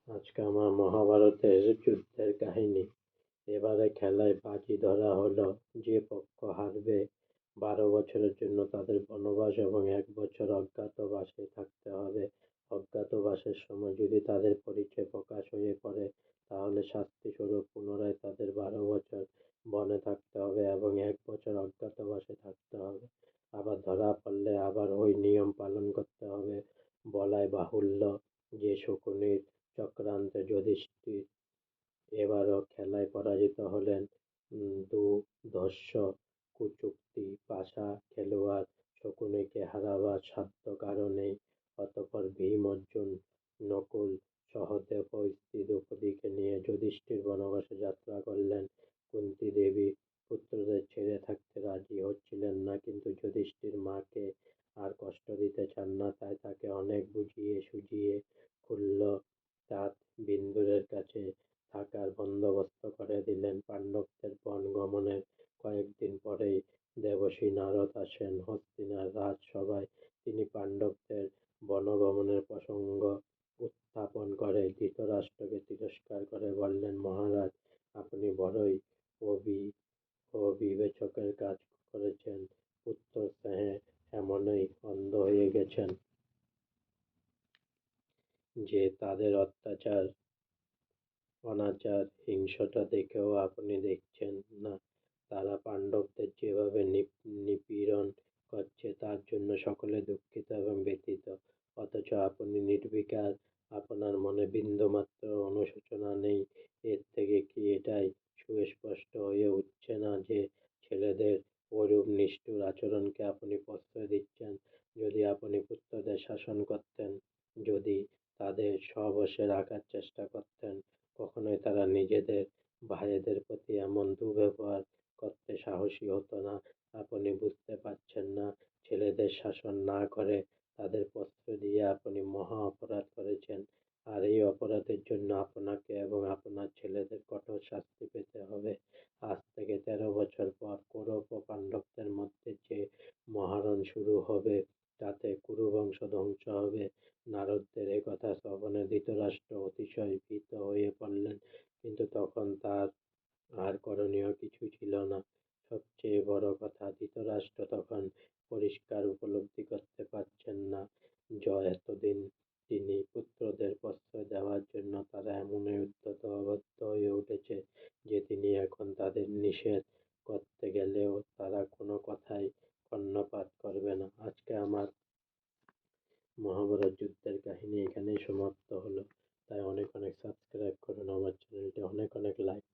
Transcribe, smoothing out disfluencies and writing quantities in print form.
আজকে আমার মহাভারতের যুদ্ধের কাহিনী। এবারে খেলায় বাজি ধরা হলো, যে পক্ষ হারবে 12 বছরের জন্য তাদের বনবাস এবং 1 বছর অজ্ঞাতবাসে থাকতে হবে। অজ্ঞাতবাসের সময় যদি তাদের পরিচয় প্রকাশ হয়ে পড়ে, তাহলে শাস্তিস্বরূপ পুনরায় তাদের 12 বছর বনে থাকতে হবে এবং 1 বছর অজ্ঞাতবাসে থাকতে হবে। আবার ধরা পড়লে আবার ওই নিয়ম পালন করতে হবে। বলাই বাহুল্য যে শকুনির চক্রান্তে যুধিষ্ঠির এবারও খেলায় পরাজিত হলেন। দুর্ধর্ষ কুচুক্তি পাশা খেলোয়াড় শকুনিকে হারাবার সাধ্য কারো নেই। অতঃপর ভীম, অর্জুন, নকুল, সহদেব ও স্ত্রী দ্রৌপদীকে নিয়ে যুধিষ্ঠির বনবাসে যাত্রা করলেন। কুন্তী দেবী পুত্রদের ছেড়ে থাকতে রাজি হচ্ছিলেন না, কিন্তু যুধিষ্ঠির মাকে আর কষ্ট দিতে চান না, তাই তাকে অনেক বুঝিয়ে সুঝিয়ে খুলল তাঁত বিন্দুরের কাছে থাকার বন্দোবস্ত করে দিলেন। পাণ্ডবদের বন গমনের কয়েকদিন পরেই দেবর্ষি নারদ আসেন হস্তিনার রাজসভায়। তিনি পাণ্ডবদের বনগমনের প্রসঙ্গ উত্থাপন করে ধৃতরাষ্ট্রকে তিরস্কার করে বললেন, মহারাজ, আপনি বড়ই অবিবেচকের কাজ করেছেন। পুত্র স্নেহে এমনই অন্ধ হয়ে গেছেন যে তাদের অত্যাচার অনাচার হিংসাটা দেখেও আপনি দেখছেন না। তারা পাণ্ডবদের যেভাবে নিপীড়ন করছে তার জন্য সকলে দুঃখিত এবং ব্যথিত, অথচ আপনি নির্বিকার, আপনার মনে বিন্দুমাত্র অনুশোচনা নেই। এর থেকে কি এটাই সুস্পষ্ট হয়ে উঠছে না যে ছেলেদের ওরূপ নিষ্ঠুর আচরণকে আপনি প্রশ্রয় দিচ্ছেন? যদি আপনি পুত্রদের শাসন করতেন, যদি তাদের স্ববশে রাখার চেষ্টা করতেন, কখনোই তারা নিজেদের ভাইদের প্রতি এমন দুর্ব্যবহার করতে সাহসী হতো না। আপনি বুঝতে পারছেন না, ছেলেদের শাসন না করে তাদের প্রশ্রয় দিয়ে আপনি মহা অপরাধ করেছেন। আর এই অপরাধের জন্য আপনাকে এবং আপনার ছেলেদের কঠোর শাস্তি পেতে হবে। আজ থেকে 13 বছর পর কৌরব ও পাণ্ডবদের মধ্যে যে মহারণ শুরু হবে, তাতে কুরুবংশ ধ্বংস হবে। নারদদের এ কথা শ্রবণে ধৃতরাষ্ট্র অতিশয় ভীত হয়ে পড়লেন, কিন্তু তখন তার আর করণীয় কিছু ছিল না। সবচেয়ে বড় কথা, ধৃতরাষ্ট্র তখন পরিষ্কার উপলব্ধি করতে পারছেন না এতদিন তিনি পুত্রদের প্রশ্রয় দেওয়ার জন্য তারা এমনই উদ্ধত অবদ্ধ হয়ে উঠেছে যে তিনি এখন তাদের নিষেধ করতে গেলেও তারা কোনো কথাই কর্ণপাত করবে না। আজকে আমার মহাভারত যুদ্ধের কাহিনী এখানেই সমাপ্ত হলো। তাই অনেক অনেক সাবস্ক্রাইব করুন আমার চ্যানেলটি, অনেক অনেক লাইক